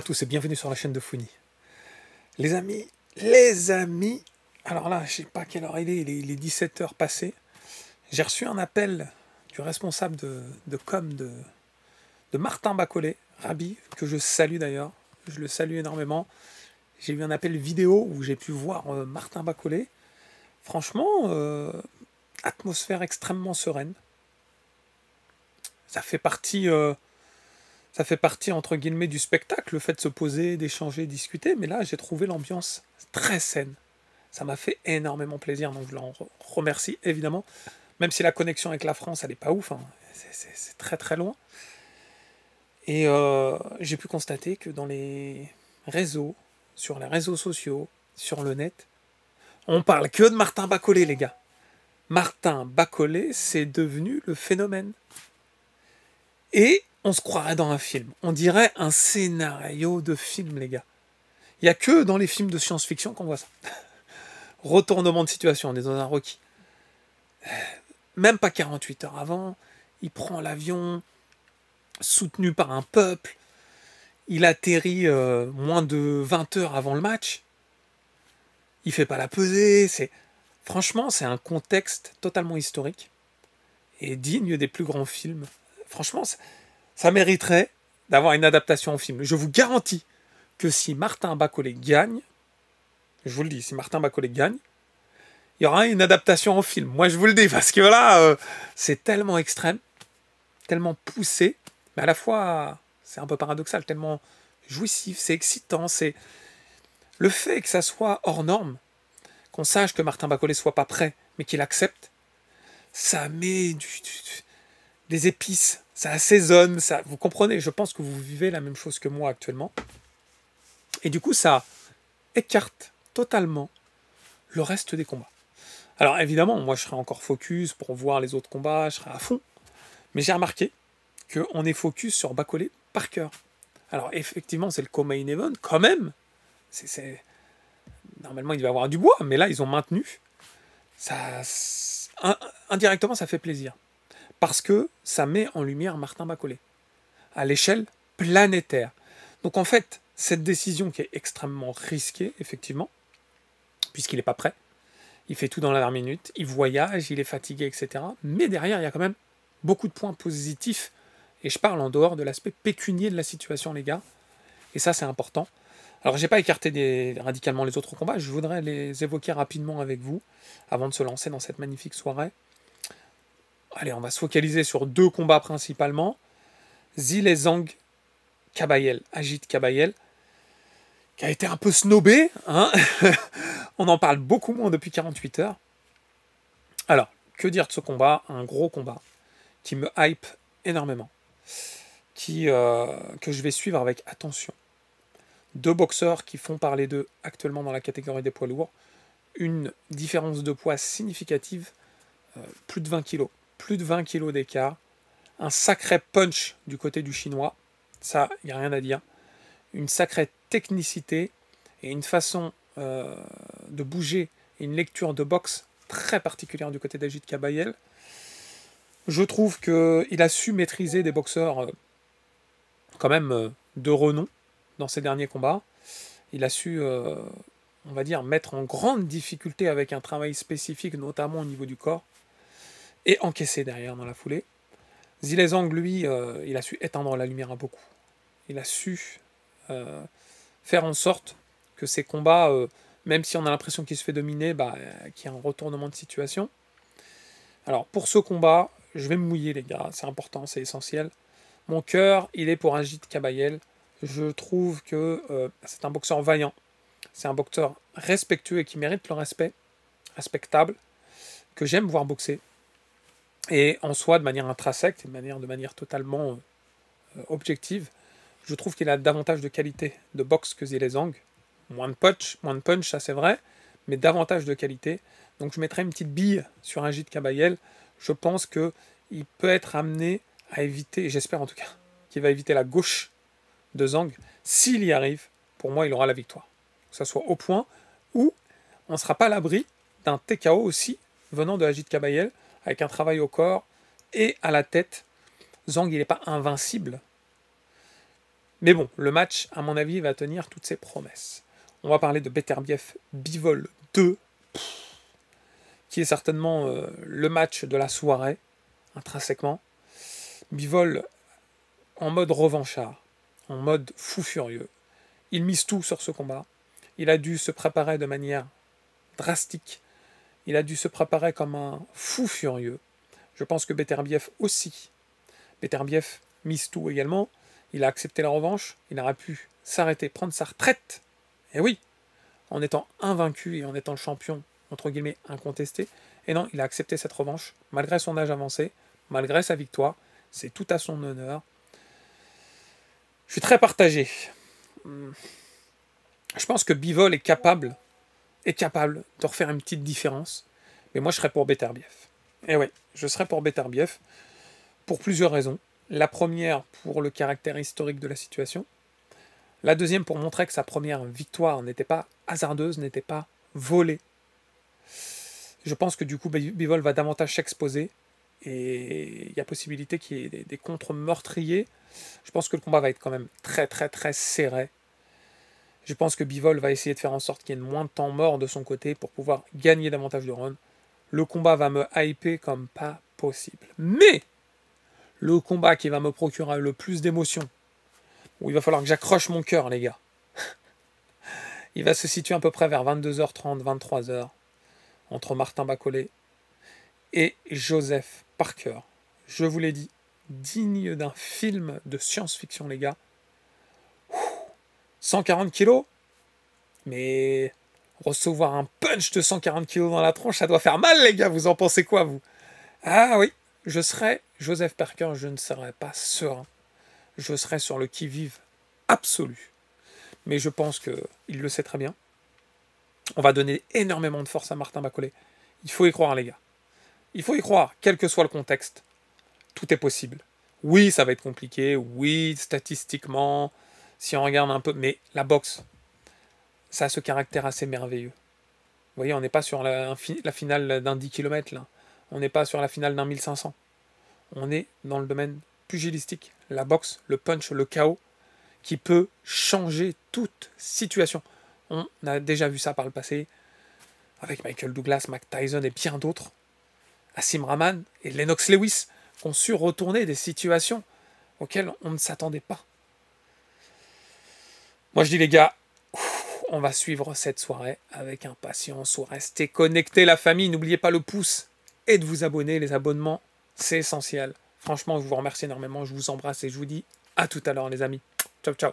à tous et bienvenue sur la chaîne de Founy. Les amis, alors là, je sais pas quelle heure il est 17 heures passées. J'ai reçu un appel du responsable de com de Martin Bacollet, Rabi, que je salue d'ailleurs, je le salue énormément. J'ai eu un appel vidéo où j'ai pu voir Martin Bacollet. Franchement, atmosphère extrêmement sereine. Ça fait partie entre guillemets du spectacle, le fait de se poser, d'échanger, discuter, mais là j'ai trouvé l'ambiance très saine. Ça m'a fait énormément plaisir, donc je l'en remercie évidemment, même si la connexion avec la France elle est pas ouf, hein. C'est très très loin. Et j'ai pu constater que dans les réseaux, sur les réseaux sociaux, sur le net, on parle que de Martin Bacollet, les gars. Martin Bacollet, c'est devenu le phénomène. Et on se croirait dans un film. On dirait un scénario de film, les gars. Il n'y a que dans les films de science-fiction qu'on voit ça. Retournement de situation, on est dans un Rocky. Même pas 48 heures avant, il prend l'avion, soutenu par un peuple. Il atterrit moins de 20 heures avant le match. Il fait pas la pesée. Franchement, c'est un contexte totalement historique et digne des plus grands films. Franchement, ça mériterait d'avoir une adaptation en film. Je vous garantis que si Martin Bacollet gagne, je vous le dis, si Martin Bacollet gagne, il y aura une adaptation en film. Moi, je vous le dis, parce que là, c'est tellement extrême, tellement poussé, mais à la fois, c'est un peu paradoxal, tellement jouissif, c'est excitant, c'est le fait que ça soit hors norme, qu'on sache que Martin Bacollet soit pas prêt, mais qu'il accepte, ça met des épices, ça assaisonne, ça, vous comprenez, je pense que vous vivez la même chose que moi actuellement. Et du coup, ça écarte totalement le reste des combats. Alors évidemment, moi je serai encore focus pour voir les autres combats, je serai à fond. Mais j'ai remarqué qu'on est focus sur Bacollet par cœur. Alors effectivement, c'est le co-main event, quand même. Normalement, il devait y avoir du bois, mais là, ils ont maintenu. Ça, indirectement, ça fait plaisir. Parce que ça met en lumière Martin Bacollet à l'échelle planétaire. Donc en fait, cette décision qui est extrêmement risquée, effectivement, puisqu'il n'est pas prêt, il fait tout dans la dernière minute, il voyage, il est fatigué, etc. Mais derrière, il y a quand même beaucoup de points positifs, et je parle en dehors de l'aspect pécunier de la situation, les gars, et ça c'est important. Alors j'ai pas écarté radicalement les autres combats, je voudrais les évoquer rapidement avec vous, avant de se lancer dans cette magnifique soirée. Allez, on va se focaliser sur deux combats principalement. Zhilei Zhang Kabayel, Agit Kabayel, qui a été un peu snobé, hein. On en parle beaucoup moins depuis 48 heures. Alors, que dire de ce combat? Un gros combat qui me hype énormément, que je vais suivre avec attention. Deux boxeurs qui font parler d'eux actuellement dans la catégorie des poids lourds. Une différence de poids significative, plus de 20 kilos. Plus de 20 kilos d'écart. Un sacré punch du côté du chinois. Ça, il n'y a rien à dire. Une sacrée technicité et une façon de bouger et une lecture de boxe très particulière du côté d'Agit Kabayel. Je trouve qu'il a su maîtriser des boxeurs quand même de renom dans ses derniers combats. Il a su, on va dire, mettre en grande difficulté avec un travail spécifique, notamment au niveau du corps, et encaisser derrière dans la foulée. Zhilei Zhang, lui, il a su éteindre la lumière à beaucoup. Il a su faire en sorte que ces combats, même si on a l'impression qu'il se fait dominer, qu'il y a un retournement de situation. Alors, pour ce combat, je vais me mouiller, les gars, c'est important, c'est essentiel. Mon cœur, il est pour Agit Kabayel. Je trouve que c'est un boxeur vaillant, c'est un boxeur respectueux et qui mérite le respect, respectable, que j'aime voir boxer. Et en soi, de manière intrinsèque, de manière totalement objective, je trouve qu'il a davantage de qualité de boxe que Zhilei Zhang. Moins de punch, ça c'est vrai, mais davantage de qualité. Donc je mettrai une petite bille sur Agit Kabayel. Je pense qu'il peut être amené à éviter, j'espère en tout cas, qu'il va éviter la gauche de Zhang. S'il y arrive, pour moi, il aura la victoire. Que ce soit au point ou on ne sera pas à l'abri d'un TKO aussi venant de Agit Kabayel, avec un travail au corps et à la tête. Zhang, il n'est pas invincible. Mais bon, le match, à mon avis, va tenir toutes ses promesses. On va parler de Beterbiev Bivol 2, qui est certainement le match de la soirée, intrinsèquement. Bivol en mode revanchard, en mode fou furieux. Il mise tout sur ce combat. Il a dû se préparer de manière drastique. Il a dû se préparer comme un fou furieux. Je pense que Beterbiev aussi. Beterbiev mise tout également. Il a accepté la revanche. Il aurait pu s'arrêter, prendre sa retraite. Et oui, en étant invaincu et en étant le champion, entre guillemets, incontesté. Et non, il a accepté cette revanche, malgré son âge avancé, malgré sa victoire. C'est tout à son honneur. Je suis très partagé. Je pense que Bivol est capable de refaire une petite différence. Mais moi, je serais pour Beterbiev. Et ouais, je serais pour Beterbiev pour plusieurs raisons. La première, pour le caractère historique de la situation. La deuxième, pour montrer que sa première victoire n'était pas hasardeuse, n'était pas volée. Je pense que du coup, Bivol va davantage s'exposer. Et il y a possibilité qu'il y ait des contre-meurtriers. Je pense que le combat va être quand même très très très serré. Je pense que Bivol va essayer de faire en sorte qu'il y ait moins de temps mort de son côté pour pouvoir gagner davantage de rounds. Le combat va me hyper comme pas possible. Mais le combat qui va me procurer le plus d'émotions, où il va falloir que j'accroche mon cœur, les gars, il va se situer à peu près vers 22h30, 23h, entre Martin Bacolé et Joseph Parker. Je vous l'ai dit, digne d'un film de science-fiction, les gars. 140 kilos, mais recevoir un punch de 140 kilos dans la tronche, ça doit faire mal, les gars. Vous en pensez quoi, vous? Ah oui, je serais Joseph Parker, je ne serais pas serein. Je serais sur le qui-vive absolu. Mais je pense qu'il le sait très bien. On va donner énormément de force à Martin Bacolé. Il faut y croire, les gars. Il faut y croire, quel que soit le contexte. Tout est possible. Oui, ça va être compliqué. Oui, statistiquement, si on regarde un peu. Mais la boxe, ça a ce caractère assez merveilleux. Vous voyez, on n'est pas sur la finale d'un 10 km, là. On n'est pas sur la finale d'un 1500. On est dans le domaine pugilistique. La boxe, le punch, le KO, qui peut changer toute situation. On a déjà vu ça par le passé, avec Michael Douglas, Mike Tyson et bien d'autres. Asim Rahman et Lennox Lewis qui ont su retourner des situations auxquelles on ne s'attendait pas. Moi je dis les gars, on va suivre cette soirée avec impatience. Restez connectés la famille, n'oubliez pas le pouce et de vous abonner. Les abonnements, c'est essentiel. Franchement, je vous remercie énormément, je vous embrasse et je vous dis à tout à l'heure les amis. Ciao ciao.